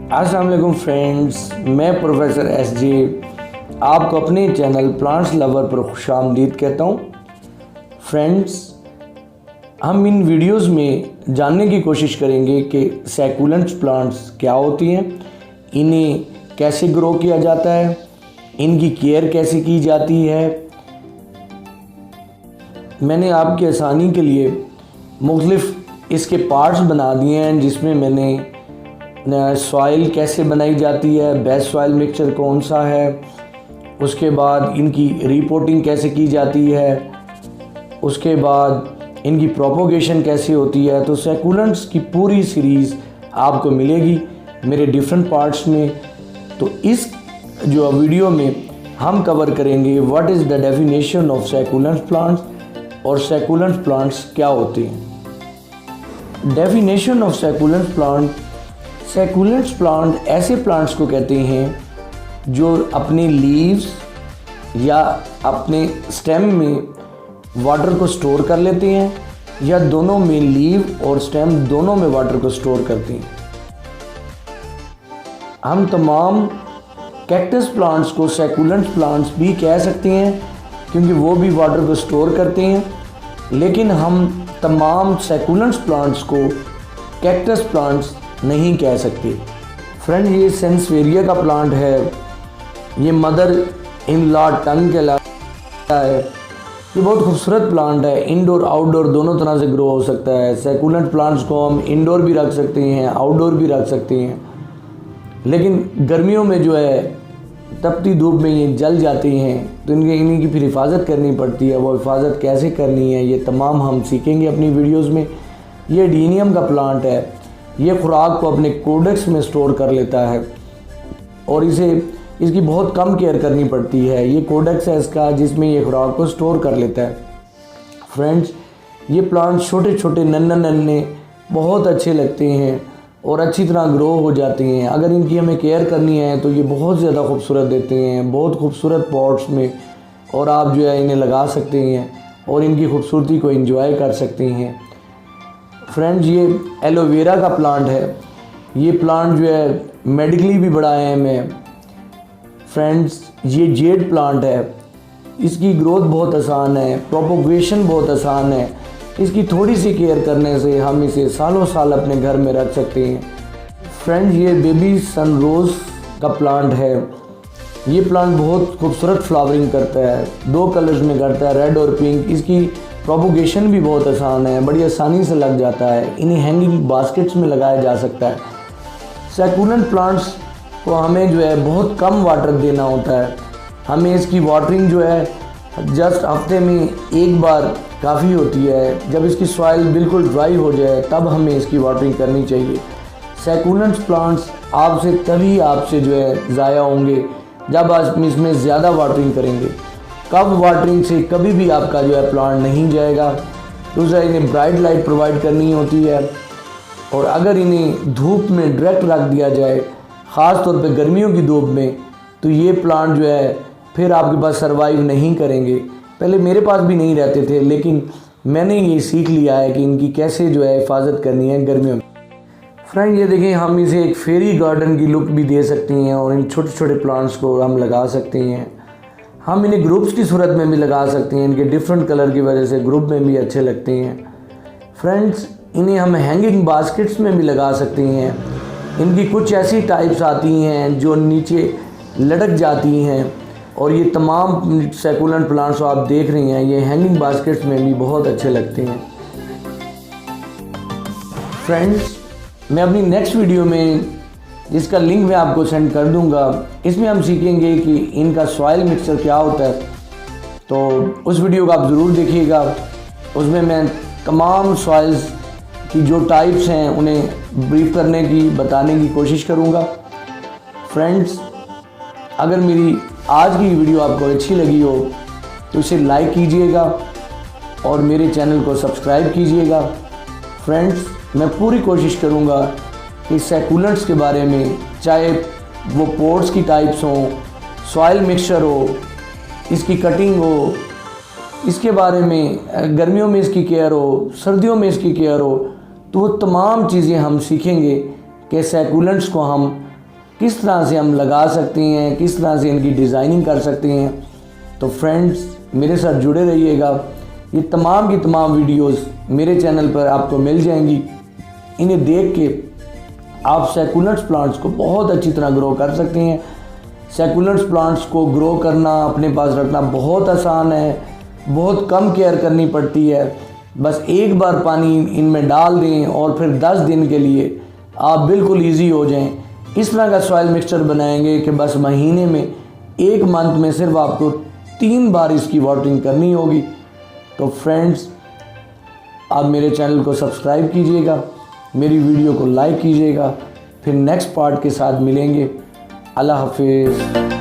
अस्सलाम वालेकुम फ्रेंड्स, मैं प्रोफेसर SJ आपको अपने चैनल प्लांट्स लवर पर खुशामदीद कहता हूँ। फ्रेंड्स, हम इन वीडियोस में जानने की कोशिश करेंगे कि सैकुलेंट्स प्लांट्स क्या होती हैं, इन्हें कैसे ग्रो किया जाता है, इनकी केयर कैसे की जाती है। मैंने आपकी आसानी के लिए मुख्तलिफ इसके पार्ट्स बना दिए हैं, जिसमें मैंने सॉइल कैसे बनाई जाती है, बेस्ट सॉइल मिक्सचर कौन सा है, उसके बाद इनकी रिपोर्टिंग कैसे की जाती है, उसके बाद इनकी प्रोपोगेशन कैसे होती है। तो सैकुलेंट्स की पूरी सीरीज़ आपको मिलेगी मेरे डिफरेंट पार्ट्स में। तो इस जो वीडियो में हम कवर करेंगे what is the definition of succulents plants और सैकुलेंट्स प्लांट्स क्या होते हैं। Definition of succulents plant, succulents plant ऐसे प्लांट्स को कहते हैं जो अपने लीव्स या अपने स्टेम में वाटर को स्टोर कर लेते हैं या दोनों में, लीव और स्टेम दोनों में वाटर को स्टोर करते हैं। हम तमाम कैक्टस प्लांट्स को सैकुलेंट्स प्लांट्स भी कह सकते हैं क्योंकि वो भी वाटर को स्टोर करते हैं, लेकिन हम तमाम सैकुलेंट्स प्लांट्स को कैक्टस प्लांट्स नहीं कह सकते। फ्रेंड, ये सेंसवेरिया का प्लांट है, ये मदर इन लॉ टंग कहलाता है। ये बहुत खूबसूरत प्लांट है, इंडोर आउटडोर दोनों तरह से ग्रो हो सकता है। सैकुलेंट प्लांट्स को हम इंडोर भी रख सकते हैं, आउटडोर भी रख सकते हैं, लेकिन गर्मियों में जो है तपती धूप में ये जल जाती हैं, तो इनकी फिर हिफाजत करनी पड़ती है। वो हिफाजत कैसे करनी है ये तमाम हम सीखेंगे अपनी वीडियोज़ में। ये एडेनियम का प्लांट है, ये खुराक को अपने कोडेक्स में स्टोर कर लेता है और इसकी बहुत कम केयर करनी पड़ती है। ये कोडेक्स है इसका जिसमें ये खुराक को स्टोर कर लेता है। फ्रेंड्स, ये प्लांट छोटे छोटे नन्हे बहुत अच्छे लगते हैं और अच्छी तरह ग्रो हो जाते हैं। अगर इनकी हमें केयर करनी है तो ये बहुत ज़्यादा खूबसूरत देते हैं, बहुत खूबसूरत पॉट्स में, और आप जो है इन्हें लगा सकते हैं और इनकी खूबसूरती को एंजॉय कर सकते हैं। फ्रेंड्स, ये एलोवेरा का प्लांट है। ये प्लांट जो है मेडिकली भी बड़ा अहम है। फ्रेंड्स, ये जेड प्लांट है, इसकी ग्रोथ बहुत आसान है, प्रोपोगेशन बहुत आसान है। इसकी थोड़ी सी केयर करने से हम इसे सालों साल अपने घर में रख सकते हैं। फ्रेंड्स, ये बेबी सनरोज़ का प्लांट है। ये प्लांट बहुत खूबसूरत फ्लावरिंग करता है, 2 कलर्स में करता है, रेड और पिंक। इसकी प्रोपोगेशन भी बहुत आसान है, बड़ी आसानी से लग जाता है। इन्हें हैंगिंग बास्केट्स में लगाया जा सकता है। सैकुलेंट प्लांट्स को हमें जो है बहुत कम वाटर देना होता है। हमें इसकी वाटरिंग जो है जस्ट हफ्ते में एक बार काफ़ी होती है। जब इसकी सॉइल बिल्कुल ड्राई हो जाए तब हमें इसकी वाटरिंग करनी चाहिए। सैकुलेंट्स प्लांट्स आपसे जो है ज़ाया होंगे जब आप इसमें ज़्यादा वाटरिंग करेंगे। कब वाटरिंग से कभी भी आपका जो है प्लांट नहीं जाएगा। दूसरा, इन्हें ब्राइट लाइट प्रोवाइड करनी होती है, और अगर इन्हें धूप में डायरेक्ट रख दिया जाए, ख़ास तौर पे गर्मियों की धूप में, तो ये प्लांट जो है फिर आपके पास सरवाइव नहीं करेंगे। पहले मेरे पास भी नहीं रहते थे, लेकिन मैंने ये सीख लिया है कि इनकी कैसे जो है हिफाजत करनी है गर्मियों में। फ्रेंड, ये देखें, हम इसे एक फेरी गार्डन की लुक भी दे सकते हैं और इन छोटे छोटे प्लांट्स को हम लगा सकते हैं। हम इन्हें ग्रुप्स की सूरत में भी लगा सकते हैं, इनके डिफरेंट कलर की वजह से ग्रुप में भी अच्छे लगते हैं। फ्रेंड्स, इन्हें हम हैंगिंग बास्केट्स में भी लगा सकते हैं। इनकी कुछ ऐसी टाइप्स आती हैं जो नीचे लटक जाती हैं, और ये तमाम सैकुलेंट प्लांट्स आप देख रही हैं, ये हैंगिंग बास्केट्स में भी बहुत अच्छे लगते हैं। फ्रेंड्स, मैं अपनी नेक्स्ट वीडियो में जिसका लिंक मैं आपको सेंड कर दूंगा, इसमें हम सीखेंगे कि इनका सॉइल मिक्सचर क्या होता है। तो उस वीडियो को आप ज़रूर देखिएगा। उसमें मैं तमाम सॉइल्स की जो टाइप्स हैं उन्हें ब्रीफ करने की, बताने की कोशिश करूंगा। फ्रेंड्स, अगर मेरी आज की वीडियो आपको अच्छी लगी हो तो इसे लाइक कीजिएगा और मेरे चैनल को सब्सक्राइब कीजिएगा। फ्रेंड्स, मैं पूरी कोशिश करूंगा कि सैकुलेंट्स के बारे में, चाहे वो पोट्स की टाइप्स हों, सॉइल मिक्सचर हो, इसकी कटिंग हो, इसके बारे में गर्मियों में इसकी केयर हो, सर्दियों में इसकी केयर हो, तो वो तमाम चीज़ें हम सीखेंगे कि सैकुलेंट्स को हम किस तरह से हम लगा सकते हैं, किस तरह से इनकी डिज़ाइनिंग कर सकते हैं। तो फ्रेंड्स मेरे साथ जुड़े रहिएगा, ये तमाम की तमाम वीडियोस मेरे चैनल पर आपको मिल जाएंगी। इन्हें देख के आप सैकुलेंट्स प्लांट्स को बहुत अच्छी तरह ग्रो कर सकते हैं। सैकुलेंट्स प्लांट्स को ग्रो करना, अपने पास रखना बहुत आसान है, बहुत कम केयर करनी पड़ती है। बस एक बार पानी इनमें डाल दें और फिर 10 दिन के लिए आप बिल्कुल ईजी हो जाएं। इस तरह का सॉइल मिक्सचर बनाएंगे कि बस महीने में, एक मंथ में सिर्फ आपको 3 बार इसकी वाटरिंग करनी होगी। तो फ्रेंड्स आप मेरे चैनल को सब्सक्राइब कीजिएगा, मेरी वीडियो को लाइक कीजिएगा। फिर नेक्स्ट पार्ट के साथ मिलेंगे। अल्लाह हाफिज़।